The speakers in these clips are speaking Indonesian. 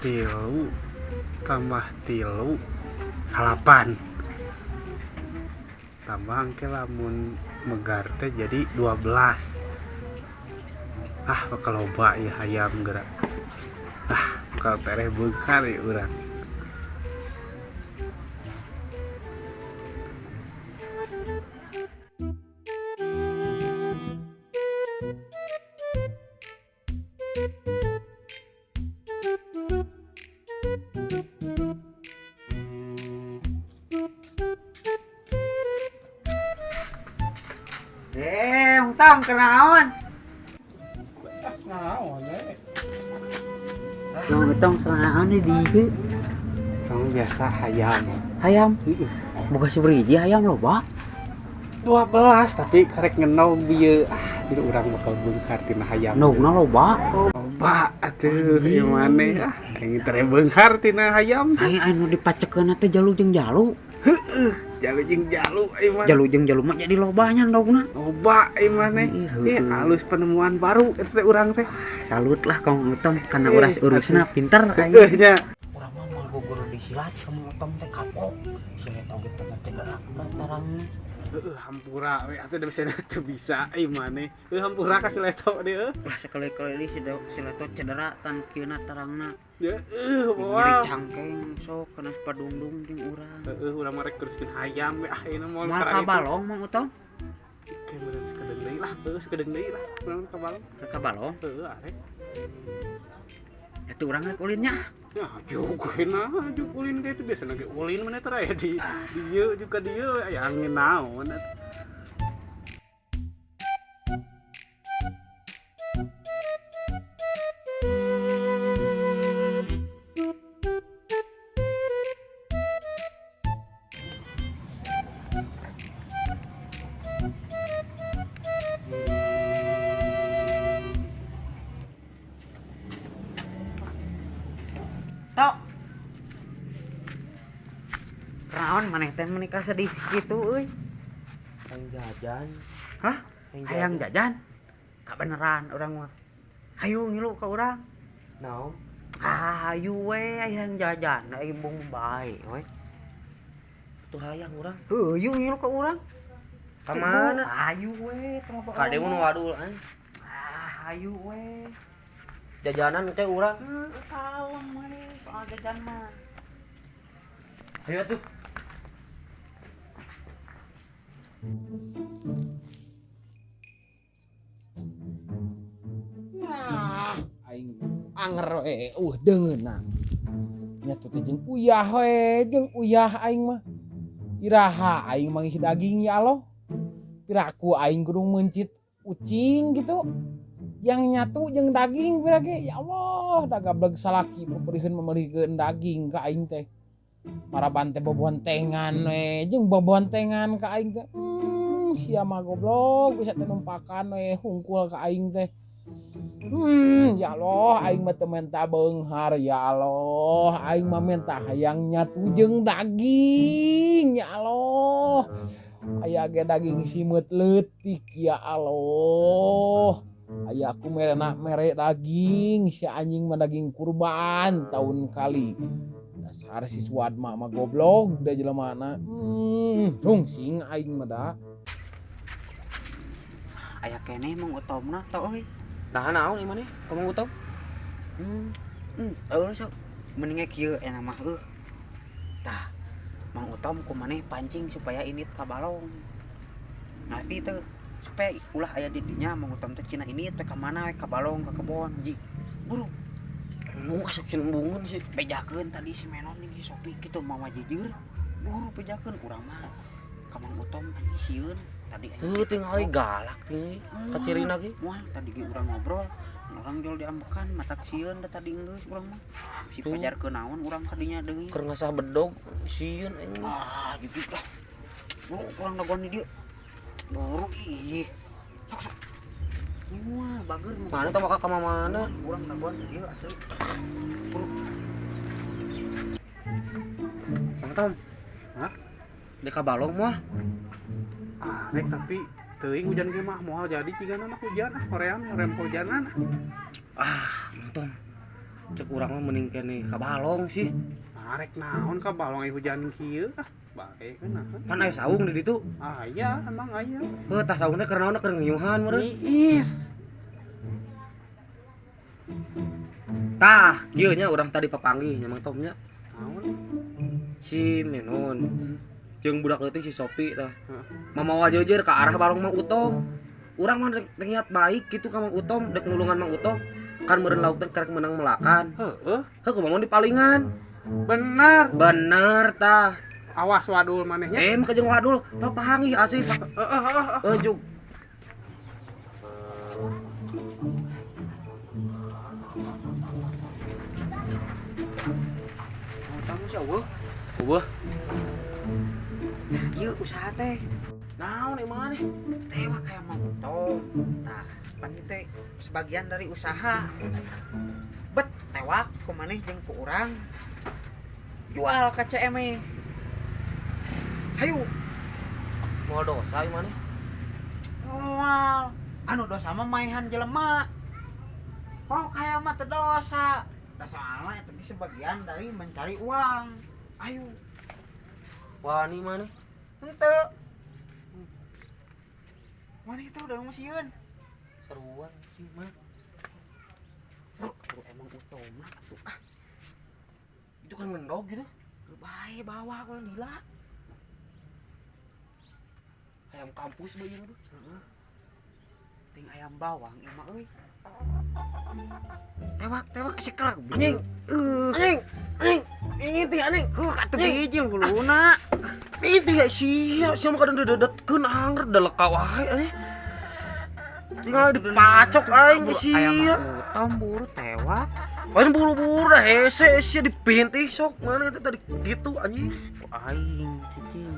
Tilu tambah tilu salapan tambah angke lamun megar teh jadi 12. Bakal loba ya hayam gerak. Bakal tereh beungkar ya urang. Tong kenaon? Naon Tong kenaon di dieu? Tong biasa hayam. Hayam? Boga sabriji hayam loba? 12 tapi karek ngenom bieu. Jadi urang bakal beungkar tina hayam. Nogna loba? Loba atuh ieu maneh aing tereh beungkar tina hayam. Aing anu dipacekeun teh jalu jeung jalu. Jalu jeung jalu ieu mah. Jalu jeung jalu mah jadi lobanya nogna. Loba ieu maneh. Halus penemuan baru eta urang teh. Salut lah Kang Utom karena urusna pinter aing. Nya. Urang mah manggo guru disilat sama Utom teh kapok. Silet oge teh cedera lantaran Hampura we atuh da bisa ieu maneh. Hampura ka Sileto dieu. lah sekali-kali Sileto cedera tan kieuna tarangna. Ya Moal cangkeng sok kana padungdung jeung urang. Urang mah rek teruskeun hayam we ayeuna moal Moal kabalong Mang Utom. Oke, bener sekedeng deui lah, sekedeng deui lah. Urang kabalong. Ke kabalong. Arek. Eta urang rek ulinnya. Ya, juk ulin ge itu biasana ge ulin mana teh aya di dieu juga dieu aya angin naon. Tok. Kenaon maneh teh menikah sedih kitu euy? Hayang jajan. Hah? Hayang jajan? Ka beneran urang mah. Hayu ngilu ka urang. Naon? Hayu we hayang jajan, da imbung bae we. Tuh hayang urang. Heuh, ngilu ka urang. Ka mana? Hayu we, kenapa? Kade mun wadul an. Hayu we. Jajanan teh urang. Kalem we, soal jajan mah. Hayu atuh. Aing anger we deungeunna. Nya teh jeung uyah we, jeung uyah aing mah. Iraha aing manggih daging ya Allah. Piraku aing kudu mencit ucing gitu. Yang nyatu jeung daging pira ge ya Allah, da gablek salaki paperihun memelihkeun daging ka aing teh. Maraban teh bobontengan we, jeung bobontengan ka aing teh. Sia mah goblok bisa teh numpakan we hungkul ka aing teh. Ya Allah, aing mah teu menta beunghar ya Allah. Aing mah menta hayang nyatu jeung daging ya Allah. Aya ge daging simut leutik ya Allah. Aya aku mere daging, si anjing mah daging kurban tahun kali. Dasar si Suad mah goblok da jelemana. Rungsing aing mah da. Aya keneh Mang Utomna teh euy. Nah naon ieu maneh? Ka Mang Utom? Sok. Mending kieu enak mah Tah, Mang Utom ku maneh pancing supaya init ka balong. Ngarti teu supaya ulah aya di dinya Mang Utom teh cina ini teh ka mana we ka balong ka kebon ji. Buru. Nu asup cembungeun sih. Bejakeun tadi si Menon ini si Sopi kitu mama jijeur. Buru bejakeun urang mah ka Mang Utom anjing sieun tadi aya. Tuh tinggal galak teh. Ka cirina ge. Moal tadi ge urang ngobrol. Orang jol diambekan mata sieun da tadi geus urang mah. Si pajarkeun naon urang ka dinya deui. Keur ngasah bedog sieun aing. Gitu lah. Buru urang dagon di dieu. Buru ih. Sok. Wah, bager Mana tau bakal kemana mana? urang nagon ieu asli. Mang Tom. Hah? Di Kabalong moal. Rek tapi teuing hujan ge mah moal jadi cigana mah hujan hoream hujanan. Mang Tom. Cek urang mah mending kene Kabalong sih. Rek naon ka balong hujan kieu bae kana. Kan aya saung di ditu. Aya emang aya. Heuh tah saung teh keur naon keur ngiyuhan meureun. Iis. Tah, ieu nya urang tadi papanggih nya Mang Tom nya. Naon? Si Menon. Jeung budak leutik si Sopi tah. Heeh. Mamawa jeujeur ka arah Balong Mang Utom. Urang mah dek niat baik gitu ka Mang Utom, dek nulungan Mang Utom. Kan meureun lauk teh karek menang melakan. Heeh. Heuh kumaha di palingan. Bener. Bener tah. Awas wadul manehnya. Ka jeung wadul, papanggih asih. Jug. Mau tamu sih eueuh. Eueuh. Ieu usaha teh. Naon emang nih? Tewa kayak Mang Utom. Tah, pan teh sebagian dari usaha. Bet tewak ku maneh jeung ku urang. Jual ka CM. Hayu, Moal dosa ieu mah nih. moal. Anu dosa mah maehan jelema. Oh, kayak mah teu dosa. Da soalna eta ge sebagian dari mencari uang. Ayo, Wani mah nih. henteu. Mana itu udah musieun? Seruan sih mah. Bro, emang Utom mah atuh. Itu kan ngendog gitu. Bae bawa kau lila. Ayam kampus bae ieu. Ting ayam bawang ieu mah euy. Tewak si kelak. Anjing. Anjing. Ini teh anjing. Atuh bijil huluna. Itu ya sia mah kadang dedetkeun anger da leka wae anjing. Tinggal dipacok aing di Ayam sia. Utom buru tewak. Paling buru-buru dah hese sia dipintih sok mana itu tadi gitu anjing. Ku aing cicing.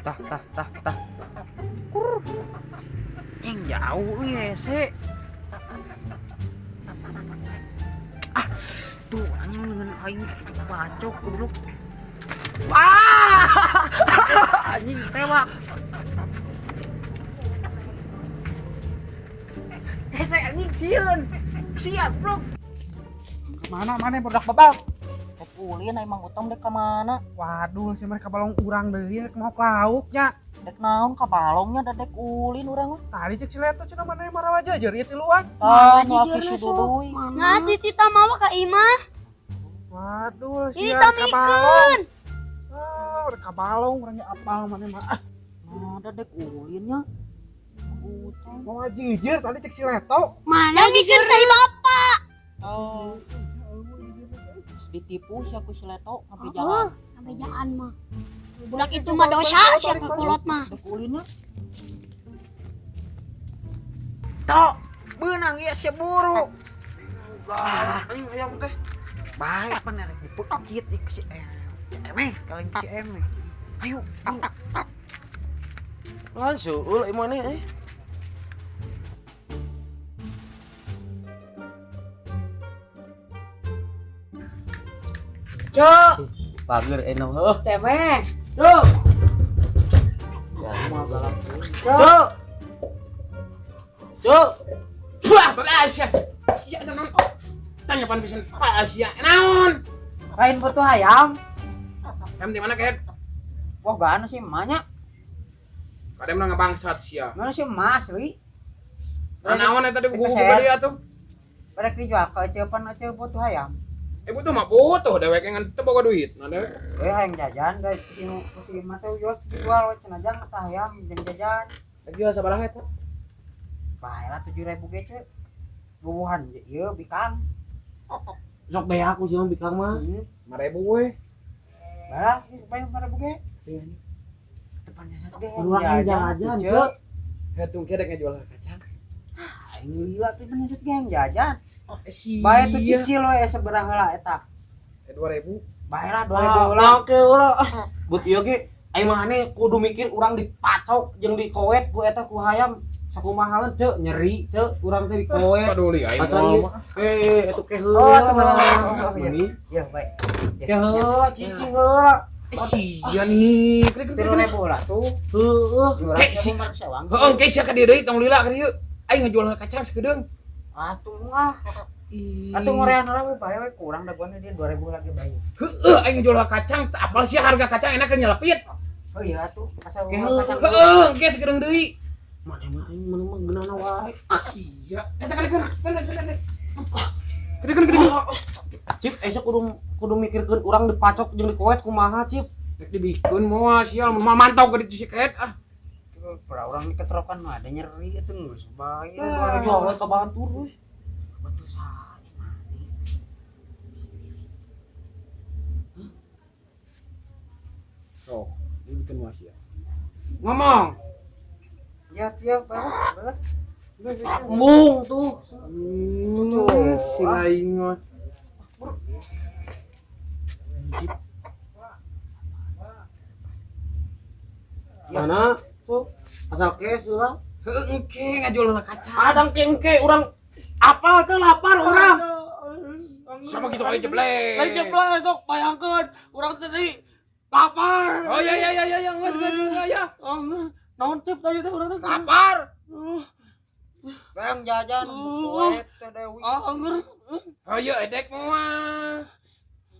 Tah. Yang jauh euy hese. Tuh anjing dengan aing pacok goblok. Anjing tewak. Hese anjing sieun. Siap, Bro. Mana budak babal. Ulin emang Utom dek ka mana? Waduh, si mereka balong urang deui rek mau ke lauknya. Dek naon ka balongnya da dek ulin urang mah. Tadi cek si Leto cenah mana marawa jajar ieu tiluan. Tah laki si Duduy. Nah, tita mama ka Imah. Waduh, Ini sia tamikeun. kabalong. Udah kabalong urangnya apal mana mah. Nah, da dek ulinnya. Utom. Mau jijir tadi cek si Leto. Mana jujur dari bapak? Oh. Ditipu si aku Sleto sampai jalan. Sampai jalan mah. Budak itu mah dosa, siar kakolot mah. Dek ulinnya. Tok, beunang ya si buru. Anjing ayam teh. Baik apa nih? Dipekit di si CM, kalian CM. Ayo. Kan seueul ieu mah nih. Cuk, Pager enom heuh. temeh. Cuk. Cuk. Cuk. Wah, Asia. Sia naon? Tanya pan pisan Asia. Naon? Lain foto ayam. Em di mana Ket? Wah, gana sih emaknya. Kadem na ngabangsat sia. Mana sih emak asli? Naon eta di buku Keser. dia tuh? Barek dijual ke ecepan aja foto ayam. Butuh mah butuh dewek yang teu boga duit. Nah dewek. Hayang jajan guys, si emak teh jual cenah tah ayam jeung jajan. Lagi sabaraha eta? Baheula 7.000 ge ceuk. Bubuhan ieu bikang. Sok bae aku sih mah bikang mah. 5.000 we. Barang bayar 5.000 ge. Depannya satu ge. Urang jajan cuk. Hetung kedek ngejual kacang. Aing lila teh penyeset ge yang jajan. Sia. Bae tuh cicil we sabaraha heula eta. 2.000. Baheula 2.000 Ah, heula. oke ulah. Buat ieu ge Aing mah aneh kudu mikir urang dipacok jeung dikoet ku eta ku hayam sakumaha ceu nyeri ceu urang teh dikoet. Paduli aing Pacan mah. eta ke heula. Oh, teman. Ini Iya, baik. ke heula cicing heula. Iya nih. 3.000 lah tuh. Heueuh. Kayak si- Umar sewang. Heeh, geus sia ka dieu deui tong lila ka dieu. Aing ngajual kacang sakedeung. Atuh mah. Atuh ngorean orang bae we kurang da gua dia 2.000 lagi bae. Heeh, aing ngajual kacang, apal sih harga kacang enak nyelepit. Oh iya atuh, asal Oke, kacang. Heeh, geus sakedeung deui. Mana mah aing mana mah geunana wae. Iya. Eta kalikeun. Gede. Cip, esok kudu mikirkeun urang dipacok jeung dikoet kumaha, Cip. Rek dibikeun moal sial mah mantau ka ditu si keet ah. Pra orang diketrokan mah ada nyeri itu geus bae. Jual we ka batur we. Betul sane mah. Oh, ini bikin moal sial. Ngomong. Ya tiap bae. Embung tuh. Si lain mah. Mana? Sok. Asal kes lah. Heeh, engke ngajual kacang. Adang kengke urang apal teh lapar urang. Sama gitu kali jeblek. Lain jeblek sok bayangkeun urang tadi lapar. Oh iya geus ya. Naon Cip tadi teh urang teh? Lapar. Bang jajan poek teh Dewi. Anger. Ayo edek moal.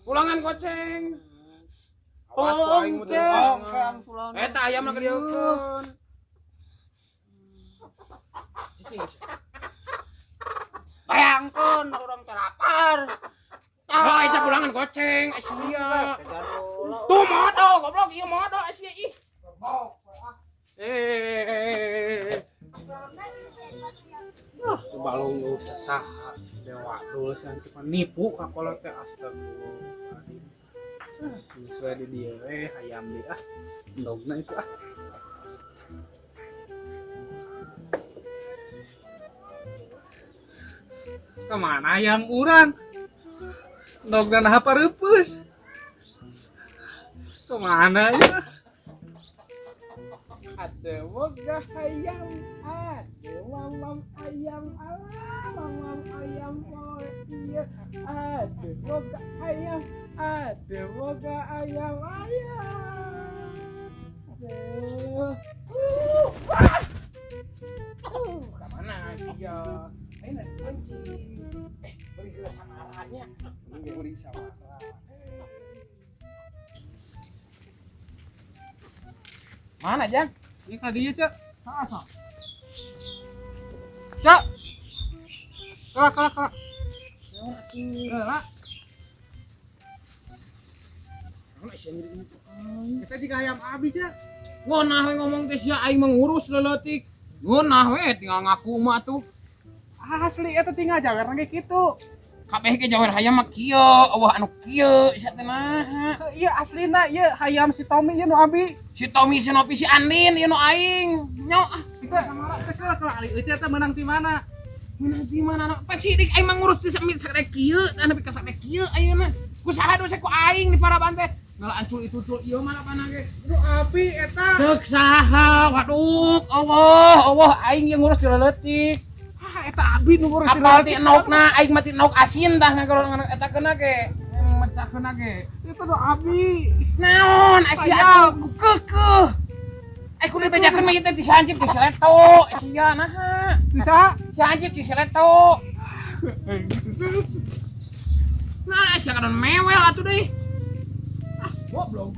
Pulangan goceng. Awas Oh, ku aing engke. muter. Kang pulang. Eta ayam na kadieukeun. Cicing. Bayangkeun urang teh lapar. Oh, eta pulangan goceng, sia. Tuh modo, goblok ieu modo sia ih. balung lu sasaha dewa dulu san cuma nipu ka kolot teh astagfirullah. Sesuai di dia hayam di endogna itu kemana yang urang endogna nah pareupus kemana ya ada boga hayam ada mamam ayam ala mamam ayam oh iya ada boga ayam ada boga ayam Kemana dia? Ayo kencing. Beli gelas samaranya. Beli samara. Mana Jang? ini ka dieu cek Cak. kelak Lah. kita juga ayam abi cek Ngonah we ngomong teh sia aing mengurus leutik. Ngonah we tinggal ngaku mah tuh. asli eta tinggal jawer ge kitu Kabeh ge jawer hayam mah kieu, eueuh anu kieu sia teh naha. iya aslina iya hayam si Tommy ieu nu abi Si Tommy si Nopi si Andin ieu nu aing. Nyo kita samara teh kelak ali euy teh menang ti mana Mana di mana? Pan sidik aing mah ngurus ti sakade kieu, anu ka sakade kieu ayeuna. Ku saha dosa ku aing di Paraban teh. Ngalah ancul itu cul ieu mah apana ge. nu abi eta Ceuk saha? Waduh, Allah aing yang ngurus di leutik. eta abi nu ngurus ti Apal ti enogna aing mah ti enog asin tah ngagorong eta keuna ge. Mecahkeuna ge. itu nu abi Naon sia atuh keukeuh. Ai kudu bejakeun mah ieu teh ti sancip ti seleto sia naha. bisa Si Anjip di seleto. Nah, sia kadon mewel atuh deui. Goblok.